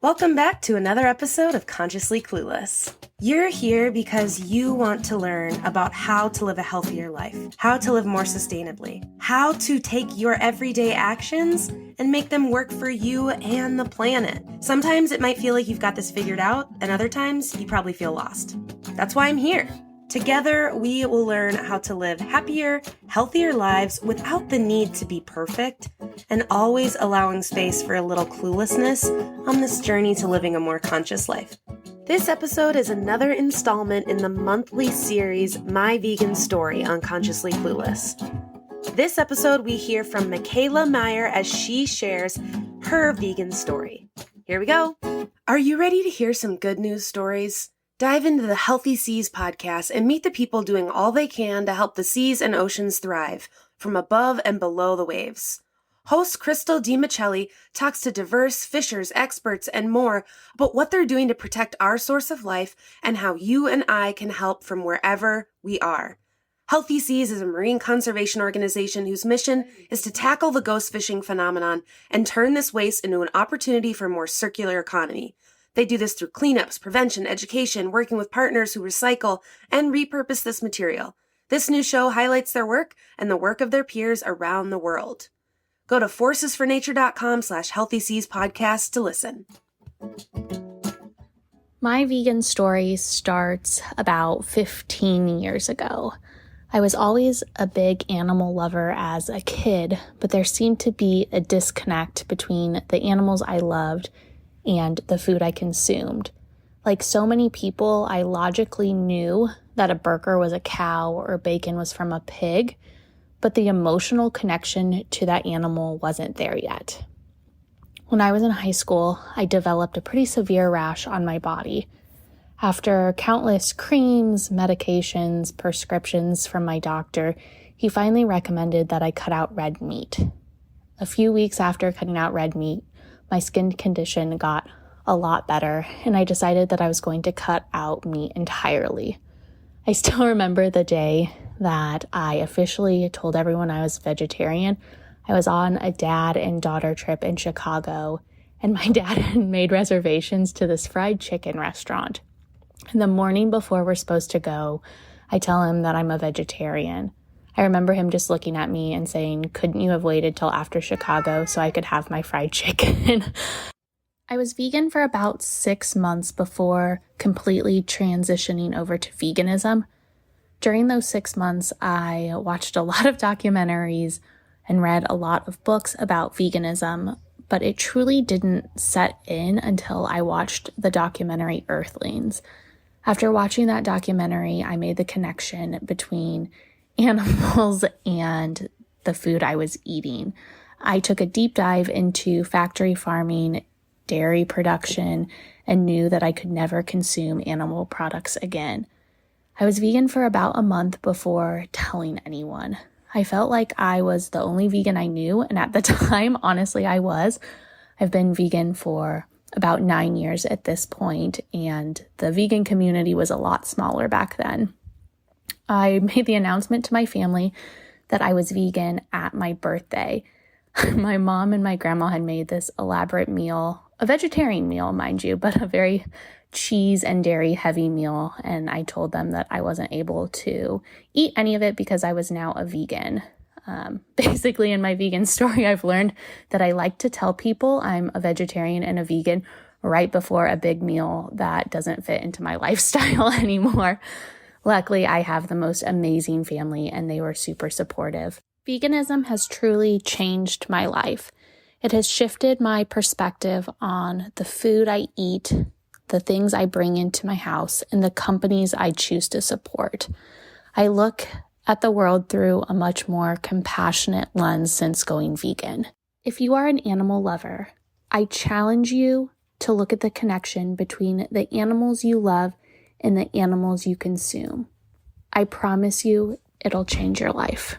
Welcome back to another episode of Consciously Clueless. You're here because you want to learn about how to live a healthier life, how to live more sustainably, how to take your everyday actions and make them work for you and the planet. Sometimes it might feel like you've got this figured out, and other times you probably feel lost. That's why I'm here. Together, we will learn how to live happier, healthier lives without the need to be perfect, and always allowing space for a little cluelessness on this journey to living a more conscious life. This episode is another installment in the monthly series, My Vegan Story on Consciously Clueless. This episode, we hear from Michaela Meyer as she shares her vegan story. Here we go. Are you ready to hear some good news stories? Dive into the Healthy Seas podcast and meet the people doing all they can to help the seas and oceans thrive, from above and below the waves. Host Crystal DiMicheli talks to diverse fishers, experts, and more about what they're doing to protect our source of life and how you and I can help from wherever we are. Healthy Seas is a marine conservation organization whose mission is to tackle the ghost fishing phenomenon and turn this waste into an opportunity for a more circular economy. They do this through cleanups, prevention, education, working with partners who recycle and repurpose this material. This new show highlights their work and the work of their peers around the world. Go to forcesfornature.com/healthyseaspodcast to listen. My vegan story starts about 15 years ago. I was always a big animal lover as a kid, but there seemed to be a disconnect between the animals I loved and the food I consumed. Like so many people, I logically knew that a burger was a cow or bacon was from a pig, but the emotional connection to that animal wasn't there yet. When I was in high school, I developed a pretty severe rash on my body. After countless creams, medications, prescriptions from my doctor, he finally recommended that I cut out red meat. A few weeks after cutting out red meat, my skin condition got a lot better, and I decided that I was going to cut out meat entirely. I still remember the day that I officially told everyone I was vegetarian. I was on a dad and daughter trip in Chicago, and my dad had made reservations to this fried chicken restaurant. And the morning before we're supposed to go, I tell him that I'm a vegetarian. I remember him just looking at me and saying, "Couldn't you have waited till after Chicago so I could have my fried chicken?" I was vegan for about 6 months before completely transitioning over to veganism. During those 6 months, I watched a lot of documentaries and read a lot of books about veganism, but it truly didn't set in until I watched the documentary Earthlings. After watching that documentary, I made the connection between animals and the food I was eating. I took a deep dive into factory farming, dairy production, and knew that I could never consume animal products again. I was vegan for about a month before telling anyone. I felt like I was the only vegan I knew, and at the time, honestly, I was. I've been vegan for about 9 years at this point, and the vegan community was a lot smaller back then. I made the announcement to my family that I was vegan at my birthday. My mom and my grandma had made this elaborate meal, a vegetarian meal, mind you, but a very cheese and dairy heavy meal. And I told them that I wasn't able to eat any of it because I was now a vegan. Basically, in my vegan story, I've learned that I like to tell people I'm a vegetarian and a vegan right before a big meal that doesn't fit into my lifestyle anymore. Luckily, I have the most amazing family, and they were super supportive. Veganism has truly changed my life. It has shifted my perspective on the food I eat, the things I bring into my house, and the companies I choose to support. I look at the world through a much more compassionate lens since going vegan. If you are an animal lover, I challenge you to look at the connection between the animals you love and the animals you consume. I promise you, it'll change your life.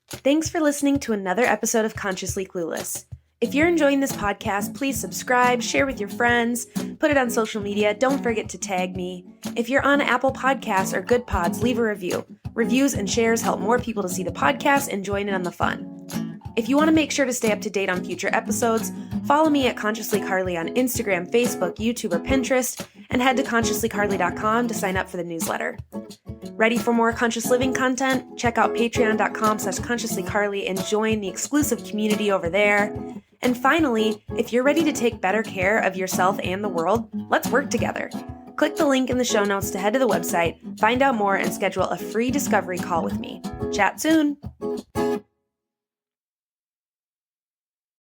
Thanks for listening to another episode of Consciously Clueless. If you're enjoying this podcast, please subscribe, share with your friends, put it on social media. Don't forget to tag me. If you're on Apple Podcasts or Good Pods, leave a review. Reviews and shares help more people to see the podcast and join in on the fun. If you want to make sure to stay up to date on future episodes, follow me at Consciously Carly on Instagram, Facebook, YouTube, or Pinterest, and head to consciouslycarly.com to sign up for the newsletter. Ready for more conscious living content? Check out patreon.com/consciouslycarly and join the exclusive community over there. And finally, if you're ready to take better care of yourself and the world, let's work together. Click the link in the show notes to head to the website, find out more, and schedule a free discovery call with me. Chat soon!